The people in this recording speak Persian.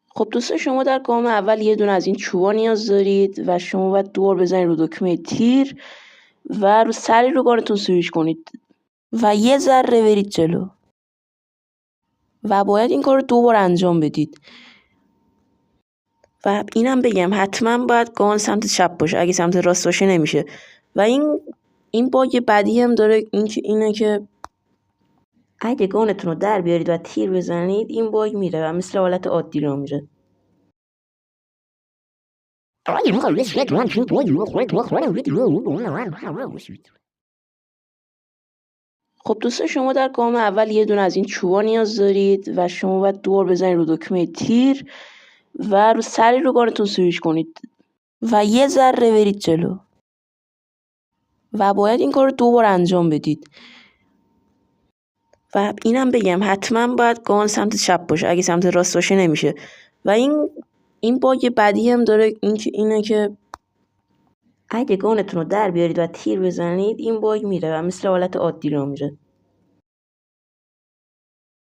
خب دوستان، شما در گام اول یه دونه از این چوبا نیاز دارید و شما باید دور بزنید رو دکمه تیر و رو سری روگانتون سویچ کنید و یه ذره برید جلو و باید این کار رو 2 بار انجام بدید. و اینم بگم حتما باید گان سمت چپ باشه، اگه سمت راست باشه نمیشه. و این باگ بعدی هم داره، اینه که اگه گانتون رو در بیارید و تیر بزنید این باگ میره و مثل حالت عادی رو میره. خب دوستان، شما در گام اول یه دونه از این چوبا نیاز دارید و شما باید دور بزنید رو دکمه تیر و رو سری روگانتون سویچ کنید و یه ذره برید جلو و باید این کار رو 2 بار انجام بدید. و اینم بگم حتما باید گان سمت چپ باشه، اگه سمت راست باشه نمیشه. و این باگ بعدی هم داره، اینه که اگه گانتون رو در بیارید و تیر بزنید این باگ میره و مثل حالت عادی رو میره.